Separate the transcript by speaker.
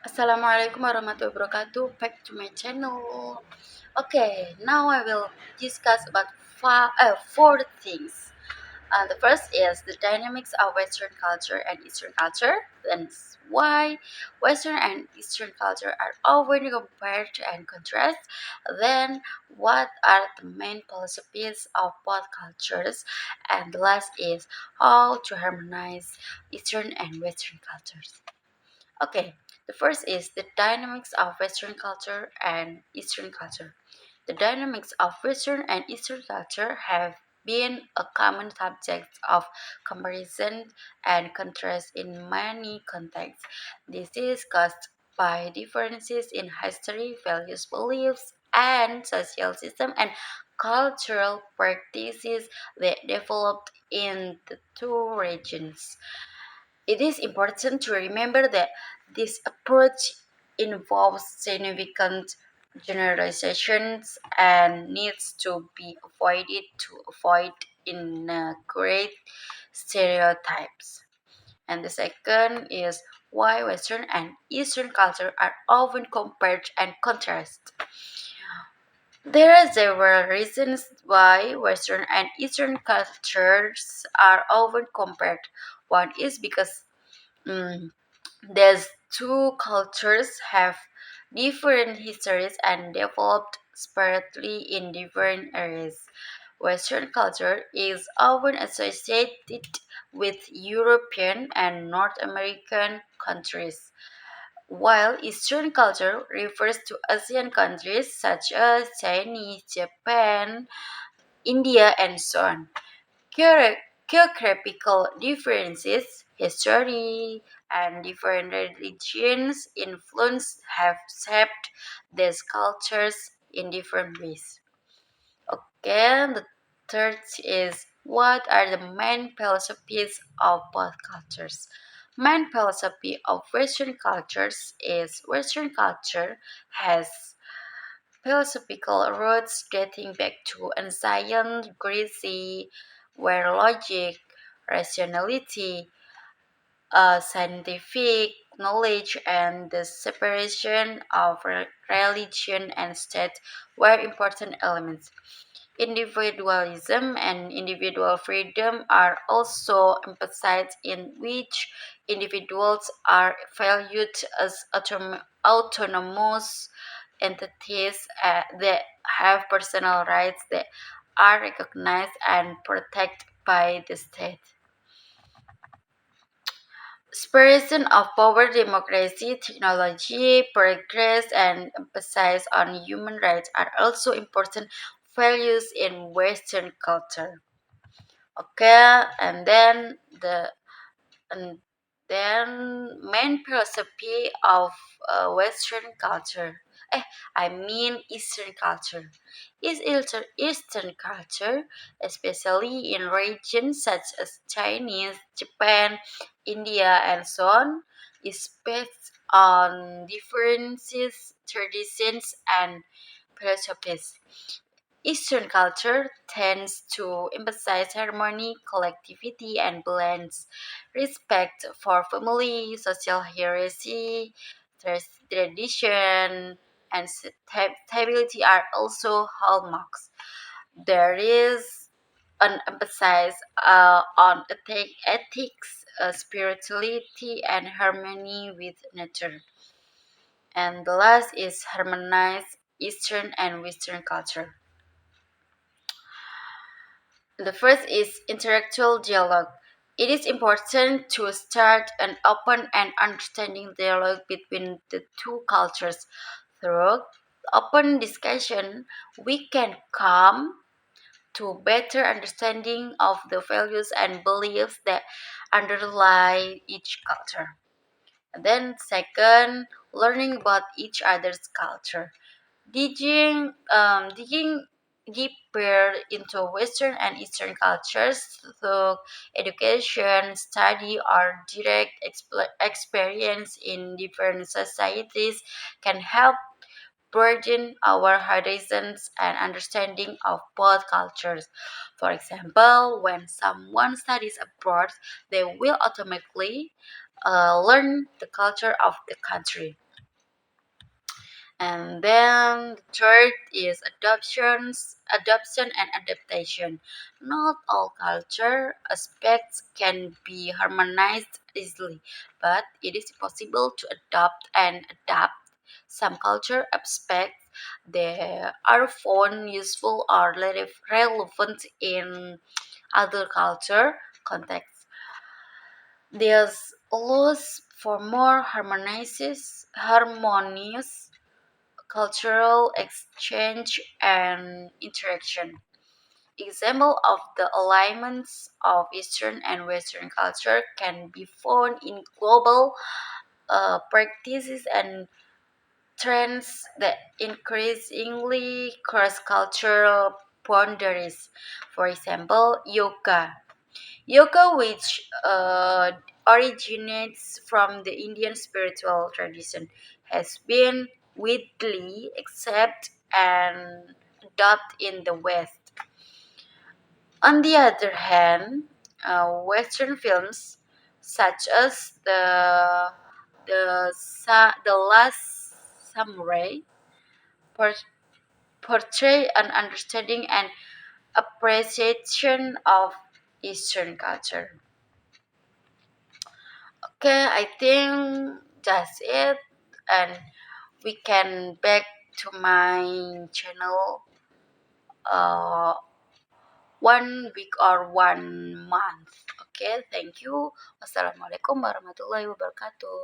Speaker 1: Assalamualaikum warahmatullahi wabarakatuh. Back to my channel. Okay, now I will discuss about four things. The first is the dynamics of Western culture and Eastern culture. Then why Western and Eastern culture are often compared and contrast. Then what are the main philosophies of both cultures? And the last is how to harmonize Eastern and Western cultures. Okay, the first is the dynamics of Western culture and Eastern culture. The dynamics of Western and Eastern culture have been a common subject of comparison and contrast in many contexts. This is caused by differences in history, values, beliefs, and social system and cultural practices that developed in the two regions. It is important to remember that this approach involves significant generalizations and needs to be avoided to avoid inaccurate stereotypes. And the second is why Western and Eastern culture are often compared and contrasted. There are several reasons why Western and Eastern cultures are often compared. One is because mm, these two cultures have different histories and developed separately in different areas. Western culture is often associated with European and North American countries, while Eastern culture refers to Asian countries such as Chinese, Japan, India, and so on. Geora- Geographical differences, history, and different religions influence have shaped these cultures in different ways. Okay, the third is what are the main philosophies of both cultures? Main philosophy of Western cultures is Western culture has philosophical roots dating back to ancient Greece, where logic, rationality, scientific knowledge, and the separation of religion and state were important elements. Individualism and individual freedom are also emphasized, in which individuals are valued as autonomous entities that have personal rights that are recognized and protected by the state. Separation of power, democracy, technology, progress, and emphasis on human rights are also important values in Western culture. Okay, and then main philosophy of Western culture. Eh, I mean Eastern culture. Eastern culture, especially in regions such as Chinese, Japan, India, and so on, is based on differences, traditions, and philosophies. Eastern culture tends to emphasize harmony, collectivity, and balance. Respect for family, social hierarchy, tradition, and stability are also hallmarks. There is an emphasis on ethics, spirituality, and harmony with nature. And the last is harmonize Eastern and Western culture. The first is intellectual dialogue. It is important to start an open and understanding dialogue between the two cultures. Through open discussion, we can come to better understanding of the values and beliefs that underlie each culture. And then second, learning about each other's culture. Digging deeper into Western and Eastern cultures through education, study, or direct experience in different societies can help broaden our horizons and understanding of both cultures. For example, when someone studies abroad, they will automatically learn the culture of the country. And then the third is adoption and adaptation. Not all culture aspects can be harmonized easily, but it is possible to adopt and adapt some culture aspects. They are found useful or relevant in other culture contexts. This allows for more harmonious cultural exchange and interaction. Example of the alignments of Eastern and Western culture can be found in global practices and trends that increasingly cross cultural boundaries. For example, yoga. Yoga, which originates from the Indian spiritual tradition, has been widely accepted and adopted in the West. On the other hand, Western films such as the Last Samurai por- portray an understanding and appreciation of Eastern culture. Okay, I think that's it, and we can back to my channel 1 week or 1 month. Okay, thank you. Wassalamualaikum warahmatullahi wabarakatuh.